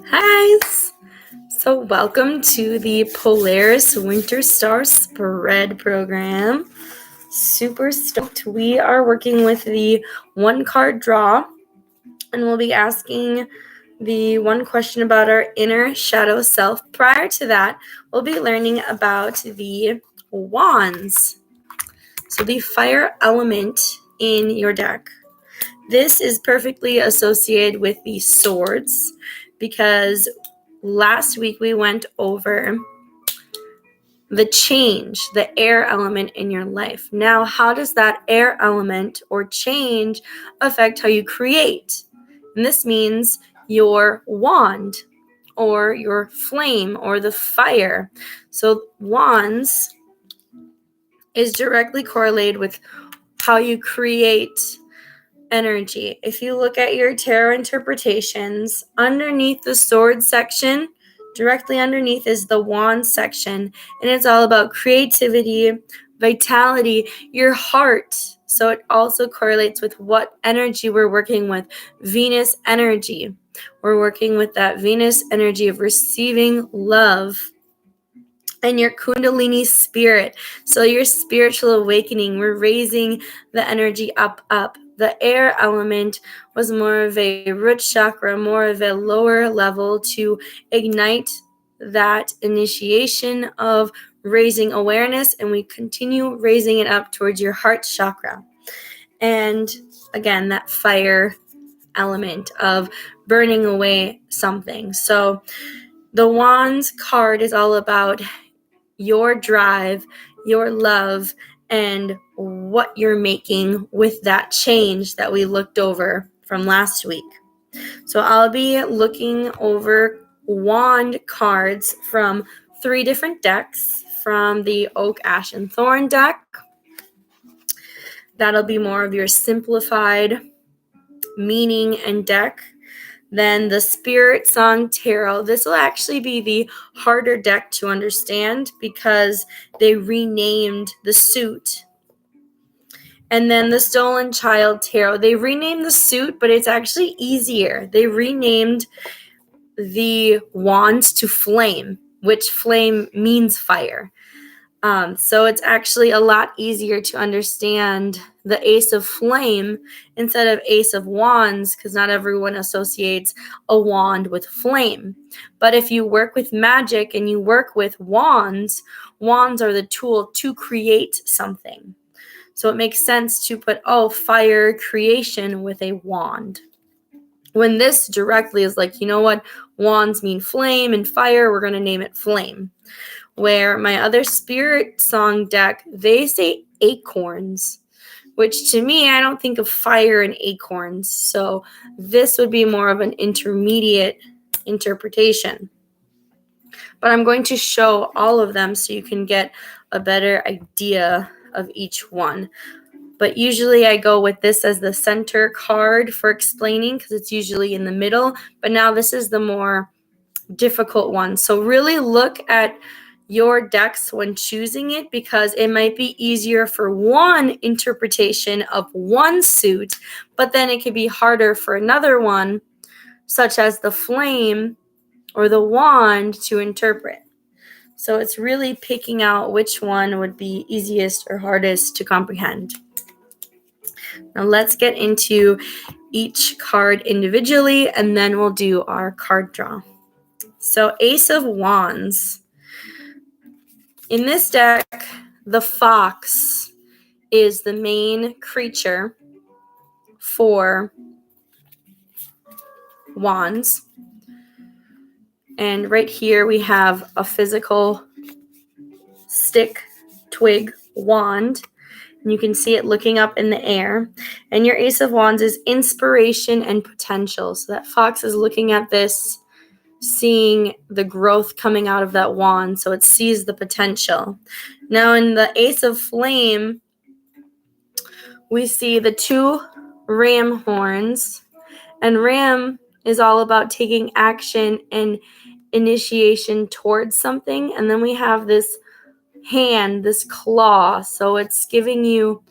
Hi guys! So welcome to the Polaris Winter Star Spread program. Super stoked. We are working with the one card draw and we'll be asking the one question about our inner shadow self. Prior to that, we'll be learning about the wands. So the fire element in your deck. This is perfectly associated with the swords because last week we went over the change, the air element in your life. Now, how does that air element or change affect how you create? And this means your wand or your flame or the fire. So wands is directly correlated with how you create energy. If you look at your tarot interpretations, underneath the sword section, directly underneath is the wand section, and it's all about creativity, vitality, your heart. So it also correlates with what energy we're working with. Venus energy. We're working with that Venus energy of receiving love. And your Kundalini spirit. So your spiritual awakening, we're raising the energy up. The air element was more of a root chakra, more of a lower level to ignite that initiation of raising awareness, and we continue raising it up towards your heart chakra. And again, that fire element of burning away something. So the Wands card is all about your drive, your love, and what you're making with that change that we looked over from last week. So I'll be looking over wand cards from 3 different decks, from the Oak, Ash, and Thorn deck. That'll be more of your simplified meaning and deck. Then the Spirit Song Tarot. This will actually be the harder deck to understand because they renamed the suit. And then the Stolen Child Tarot. They renamed the suit, but it's actually easier. They renamed the wands to flame, which flame means fire. So it's actually a lot easier to understand the Ace of Flame instead of Ace of Wands, because not everyone associates a wand with flame. But if you work with magic and you work with wands, wands are the tool to create something. So it makes sense to put, fire creation with a wand. When this directly is like, you know what, wands mean flame and fire, we're going to name it flame. Where my other Spirit Song deck, they say acorns, which to me, I don't think of fire and acorns. So this would be more of an intermediate interpretation. But I'm going to show all of them so you can get a better idea of each one. But usually I go with this as the center card for explaining because it's usually in the middle. But now this is the more difficult one. So really look at your decks when choosing it, because it might be easier for one interpretation of one suit, but then it could be harder for another one, such as the flame or the wand, to interpret. So it's really picking out which one would be easiest or hardest to comprehend. Now let's get into each card individually, and then we'll do our card draw. So Ace of Wands. In this deck, the fox is the main creature for wands. And right here we have a physical stick, twig, wand. And you can see it looking up in the air. And your Ace of Wands is inspiration and potential. So that fox is looking at this, seeing the growth coming out of that wand, so it sees the potential. Now in the Ace of Flame, we see the 2 ram horns, and ram is all about taking action and initiation towards something. And then we have this hand, this claw, so it's giving you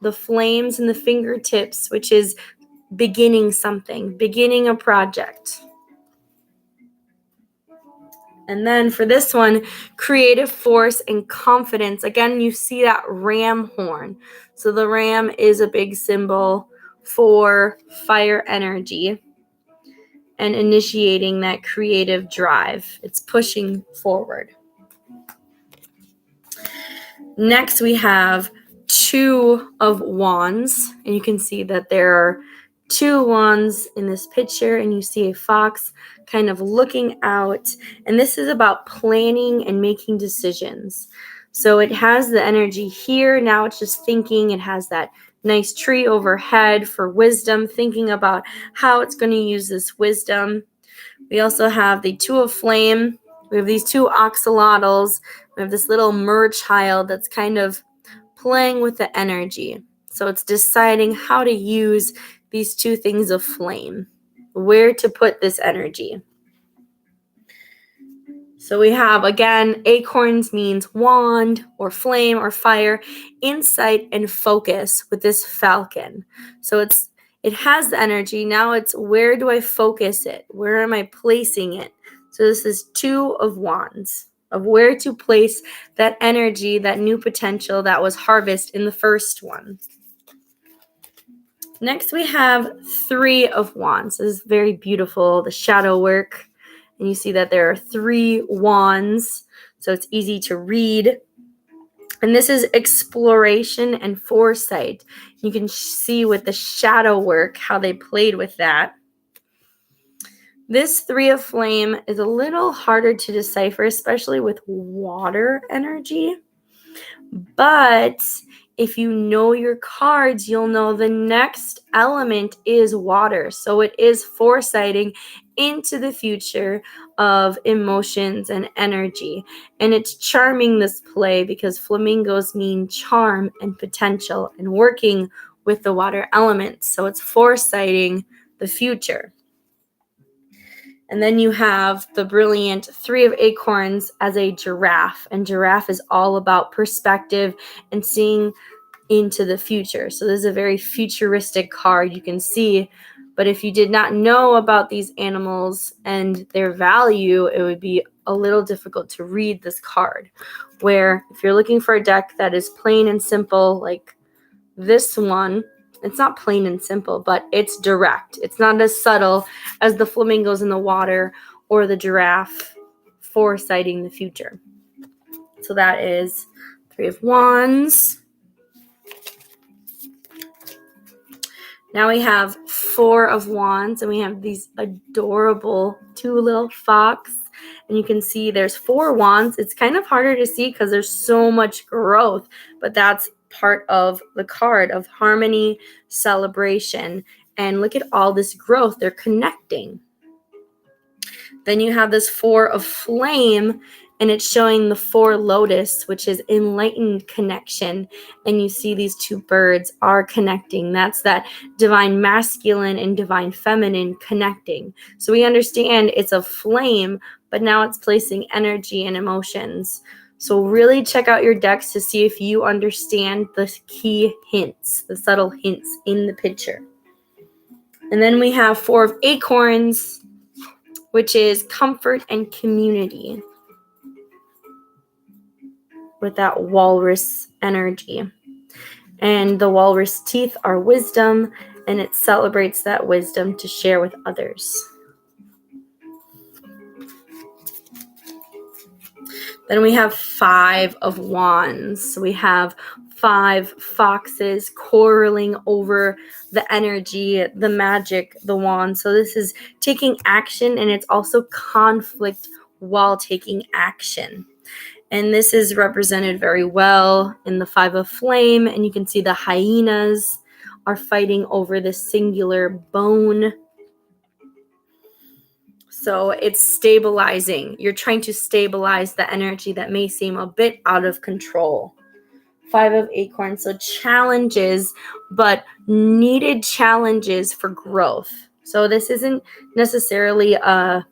the flames and the fingertips, which is beginning something, beginning a project. And then for this one, creative force and confidence. Again, you see that ram horn. So the ram is a big symbol for fire energy and initiating that creative drive. It's pushing forward. Next, we have 2 of wands, and you can see that there are 2 wands in this picture, and you see a fox kind of looking out, and this is about planning and making decisions. So it has the energy here. Now it's just thinking. It has that nice tree overhead for wisdom, thinking about how it's going to use this wisdom. We also have the 2 of flame. We have these 2 axolotls. We have this little mer-child that's kind of playing with the energy. So it's deciding how to use these 2 things of flame, where to put this energy. So we have, again, acorns means wand or flame or fire, insight and focus with this falcon. So it has the energy. Now it's where do I focus it? Where am I placing it? So this is 2 of wands, of where to place that energy, that new potential that was harvested in the first one. Next we have 3 of wands. This is very beautiful, the shadow work. And you see that there are 3 wands, so it's easy to read. And this is exploration and foresight. You can see with the shadow work how they played with that. This 3 of flame is a little harder to decipher, especially with water energy. But if you know your cards, you'll know the next element is water. So it is foresighting into the future of emotions and energy. And it's charming, this play, because flamingos mean charm and potential and working with the water elements. So it's foresighting the future. And then you have the brilliant 3 of acorns as a giraffe. And giraffe is all about perspective and seeing into the future. So this is a very futuristic card, you can see. But if you did not know about these animals and their value, it would be a little difficult to read this card. Where if you're looking for a deck that is plain and simple, like this one, it's not plain and simple, but it's direct. It's not as subtle as the flamingos in the water or the giraffe foresighting the future. So that is 3 of wands. Now we have 4 of wands, and we have these adorable 2 little fox. And you can see there's 4 wands. It's kind of harder to see because there's so much growth, but that's part of the card of harmony, celebration. And look at all this growth. They're connecting. Then you have this 4 of flame, and it's showing the 4 lotus, which is enlightened connection. And you see these 2 birds are connecting. That's that divine masculine and divine feminine connecting. So we understand it's a flame, but now it's placing energy and emotions. So really check out your decks to see if you understand the key hints, the subtle hints in the picture. And then we have 4 of acorns, which is comfort and community with that walrus energy. And the walrus teeth are wisdom, and it celebrates that wisdom to share with others. Then we have 5 of wands. So we have 5 foxes quarreling over the energy, the magic, the wand. So this is taking action, and it's also conflict while taking action. And this is represented very well in the 5 of flame. And you can see the hyenas are fighting over this singular bone. So it's stabilizing. You're trying to stabilize the energy that may seem a bit out of control. 5 of acorns. So challenges, but needed challenges for growth. So this isn't necessarily a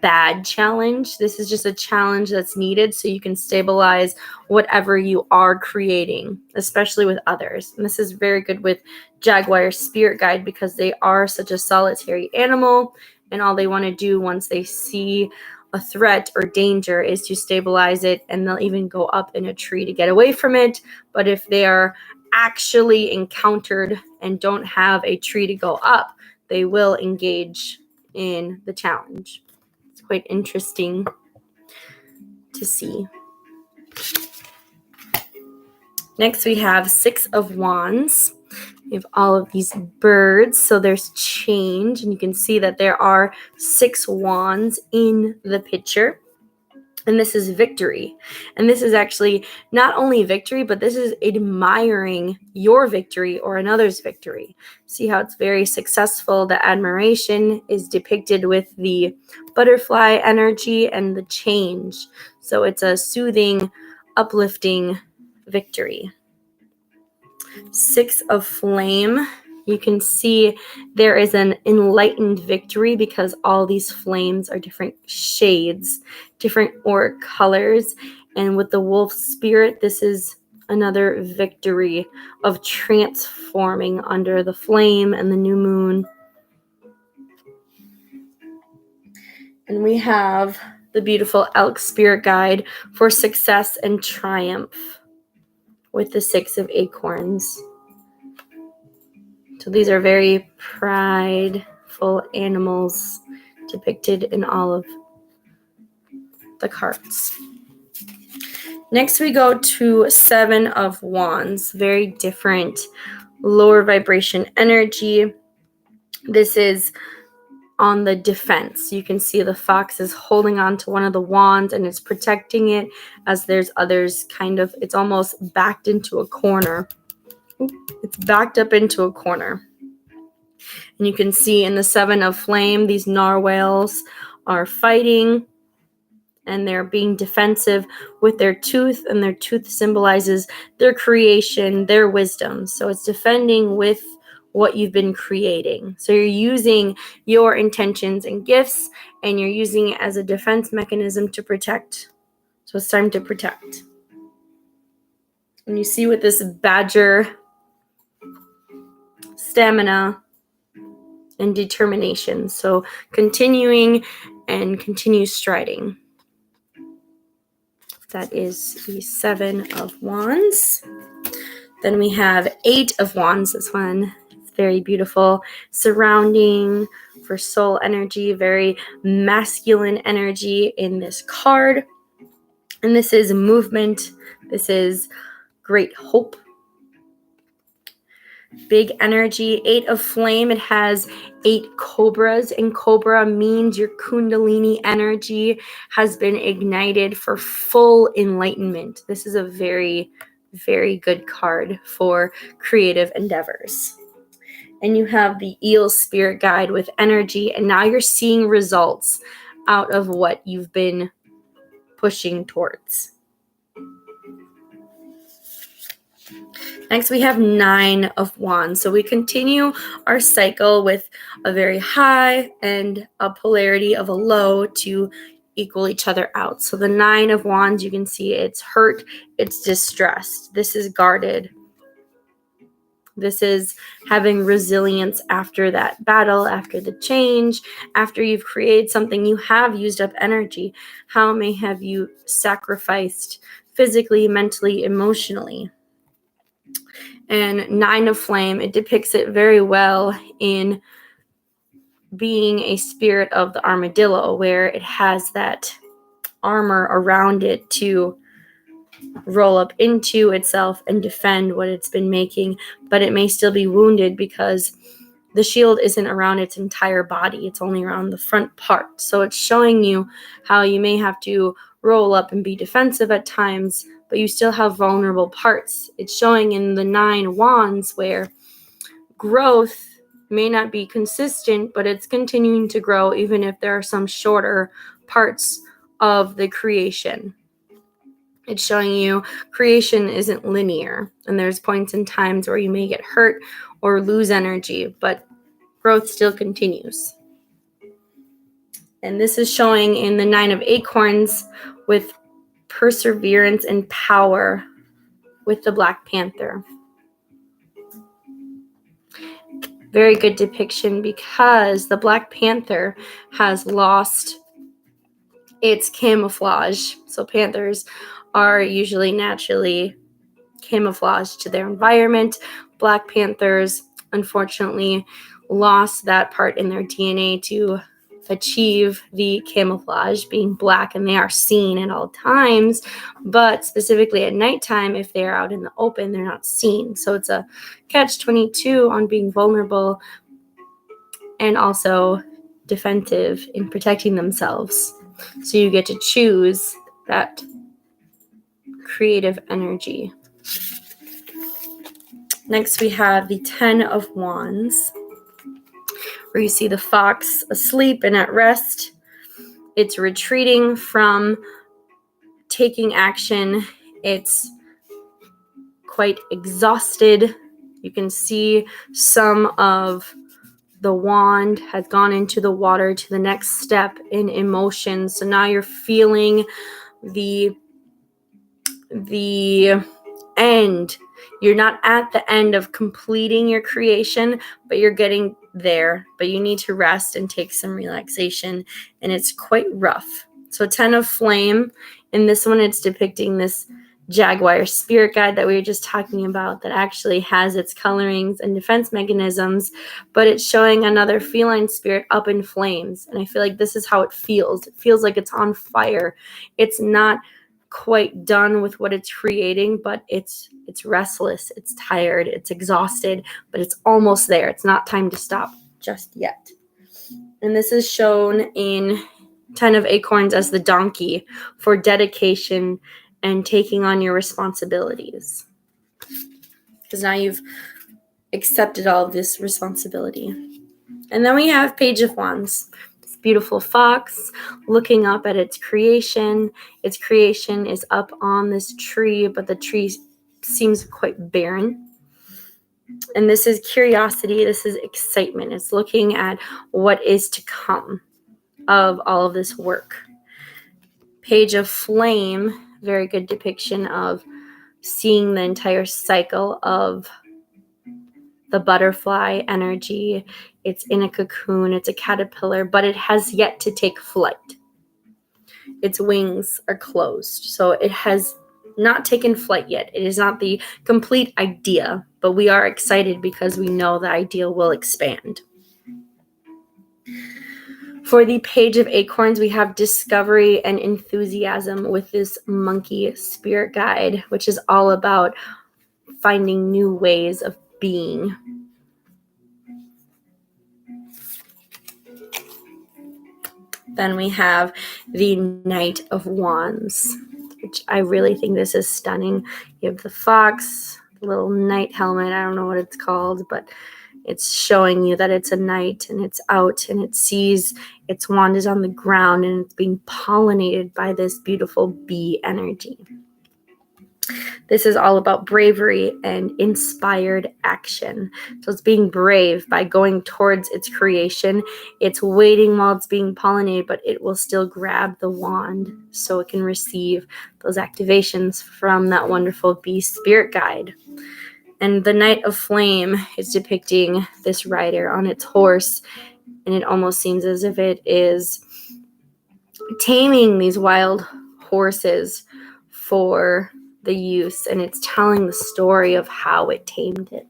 bad challenge. This is just a challenge that's needed so you can stabilize whatever you are creating, especially with others. And this is very good with Jaguar Spirit Guide because they are such a solitary animal, and all they want to do once they see a threat or danger is to stabilize it, and they'll even go up in a tree to get away from it. But if they are actually encountered and don't have a tree to go up, they will engage in the challenge. It's quite interesting to see. Next, we have 6 of Wands. We have all of these birds, so there's change, and you can see that there are 6 wands in the picture. And this is victory. And this is actually not only victory, but this is admiring your victory or another's victory. See how it's very successful. The admiration is depicted with the butterfly energy and the change. So it's a soothing, uplifting victory. 6 of flame. You can see there is an enlightened victory because all these flames are different shades, different auric colors. And with the wolf spirit, this is another victory of transforming under the flame and the new moon. And we have the beautiful elk spirit guide for success and triumph with the 6 of acorns. So these are very prideful animals depicted in all of the cards. Next, we go to 7 of Wands. Very different, lower vibration energy. This is on the defense. You can see the fox is holding on to one of the wands and it's protecting it, as there's others it's almost backed into a corner. It's backed up into a corner. And you can see in the 7 of flame, these narwhals are fighting and they're being defensive with their tooth, and their tooth symbolizes their creation, their wisdom. So it's defending with what you've been creating. So you're using your intentions and gifts, and you're using it as a defense mechanism to protect. So it's time to protect. And you see with this badger, stamina and determination. So continue striding. That is the 7 of Wands. Then we have 8 of Wands. This one is very beautiful. Surrounding for soul energy, very masculine energy in this card. And this is movement. This is great hope. Big energy. 8 of flame. It has 8 cobras, and cobra means your kundalini energy has been ignited for full enlightenment. This is a very, very good card for creative endeavors. And you have the eel spirit guide with energy, and now you're seeing results out of what you've been pushing towards. Next, we have 9 of Wands. So we continue our cycle with a very high and a polarity of a low to equal each other out. So the 9 of Wands, you can see it's hurt, it's distressed. This is guarded. This is having resilience after that battle, after the change, after you've created something, you have used up energy. How may have you sacrificed physically, mentally, emotionally? And 9 of flame, it depicts it very well in being a spirit of the armadillo, where it has that armor around it to roll up into itself and defend what it's been making, but it may still be wounded because the shield isn't around its entire body. It's only around the front part. So it's showing you how you may have to roll up and be defensive at times, but you still have vulnerable parts. It's showing in the 9 wands where growth may not be consistent, but it's continuing to grow even if there are some shorter parts of the creation. It's showing you creation isn't linear, and there's points and times where you may get hurt or lose energy, but growth still continues. And this is showing in the 9 of acorns with perseverance and power with the Black Panther. Very good depiction because the Black Panther has lost it's camouflage. So panthers are usually naturally camouflaged to their environment. Black panthers, unfortunately, lost that part in their DNA to achieve the camouflage, being black, and they are seen at all times. But specifically at nighttime, if they're out in the open, they're not seen. So it's a catch-22 on being vulnerable and also defensive in protecting themselves. So you get to choose that creative energy. Next, we have the 10 of Wands, where you see the fox asleep and at rest. It's retreating from taking action. It's quite exhausted. You can see some of the wand has gone into the water to the next step in emotion. So now you're feeling the end. You're not at the end of completing your creation, but you're getting there. But you need to rest and take some relaxation, and it's quite rough. So 10 of Flame. In this one, it's depicting this jaguar spirit guide that we were just talking about that actually has its colorings and defense mechanisms, but it's showing another feline spirit up in flames. And I feel like this is how it feels. It feels like it's on fire. It's not quite done with what it's creating, but it's restless, it's tired, it's exhausted, but it's almost there. It's not time to stop just yet. And this is shown in 10 of Acorns as the donkey for dedication and taking on your responsibilities, because now you've accepted all of this responsibility. And then we have Page of Wands, this beautiful fox looking up at its creation. Its creation is up on this tree, but the tree seems quite barren. And this is curiosity, this is excitement. It's looking at what is to come of all of this work. Page of Flame, very good depiction of seeing the entire cycle of the butterfly energy. It's in a cocoon, it's a caterpillar, but it has yet to take flight. Its wings are closed, so it has not taken flight yet. It is not the complete idea, but we are excited because we know the idea will expand. For the Page of Acorns, we have discovery and enthusiasm with this monkey spirit guide, which is all about finding new ways of being. Then we have the Knight of Wands, which I really think this is stunning. You have the fox, the little knight helmet, I don't know what it's called, but it's showing you that it's a knight and it's out and it sees its wand is on the ground and it's being pollinated by this beautiful bee energy. This is all about bravery and inspired action. So it's being brave by going towards its creation. It's waiting while it's being pollinated, but it will still grab the wand so it can receive those activations from that wonderful bee spirit guide. And the Knight of Flame is depicting this rider on its horse, and it almost seems as if it is taming these wild horses for the use, and it's telling the story of how it tamed it.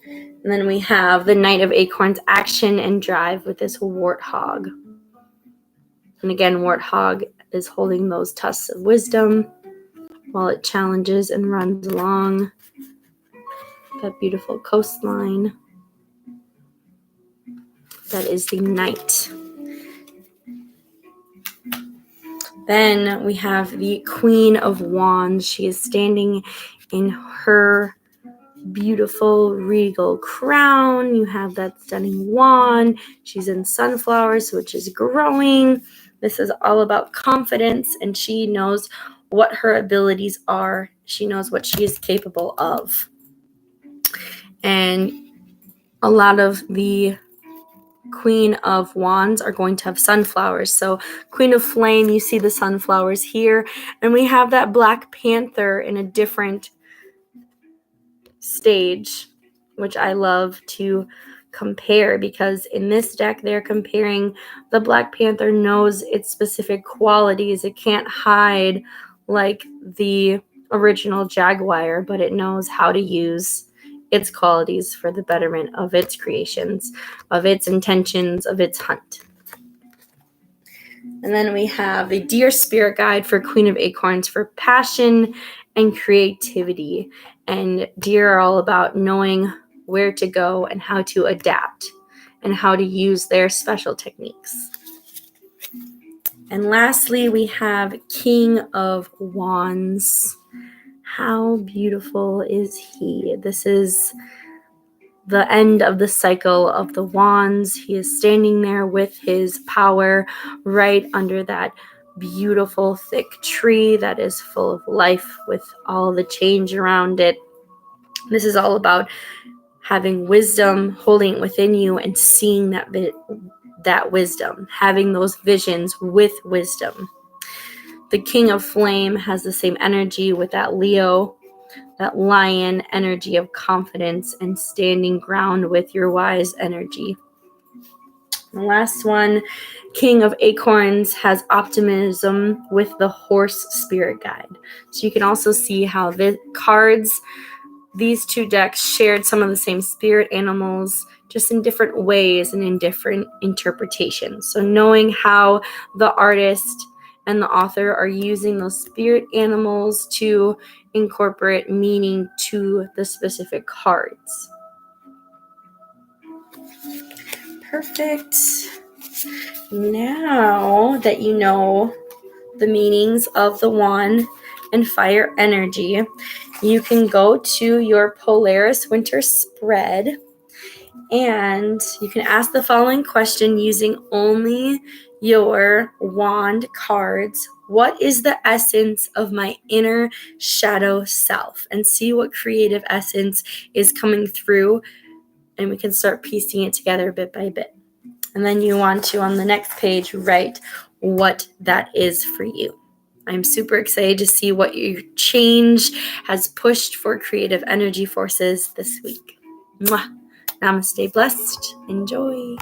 And then we have the Knight of Acorns, action and drive with this warthog. And again, warthog is holding those tusks of wisdom while it challenges and runs along that beautiful coastline. That is the knight. Then we have the Queen of Wands. She is standing in her beautiful regal crown. You have that stunning wand. She's in sunflowers, which is growing. This is all about confidence, and she knows what her abilities are. She knows what she is capable of. And a lot of the Queen of Wands are going to have sunflowers. So Queen of Flame, you see the sunflowers here. And we have that Black Panther in a different stage, which I love to compare, because in this deck they're comparing the Black Panther knows its specific qualities. It can't hide like the original Jaguar, but it knows how to use its qualities for the betterment of its creations, of its intentions, of its hunt. And then we have the Deer Spirit Guide for Queen of Acorns for passion and creativity. And deer are all about knowing where to go and how to adapt and how to use their special techniques. And lastly, we have King of Wands. How beautiful is he? This is the end of the cycle of the wands. He is standing there with his power right under that beautiful thick tree that is full of life with all the change around it. This is all about having wisdom, holding it within you, and seeing that wisdom, having those visions with wisdom. The King of Flame has the same energy with that Leo, that lion energy of confidence and standing ground with your wise energy. The last one, King of Acorns, has optimism with the horse spirit guide. So you can also see how the cards, these two decks shared some of the same spirit animals, just in different ways and in different interpretations. So knowing how the artist and the author are using those spirit animals to incorporate meaning to the specific cards. Perfect. Now that you know the meanings of the wand and fire energy, you can go to your Polaris winter spread and you can ask the following question using only your wand cards. What is the essence of my inner shadow self? And see what creative essence is coming through, and we can start piecing it together bit by bit. And then you want to, on the next page, write what that is for you. I'm super excited to see what your change has pushed for creative energy forces this week. Mwah. Namaste, blessed. Enjoy.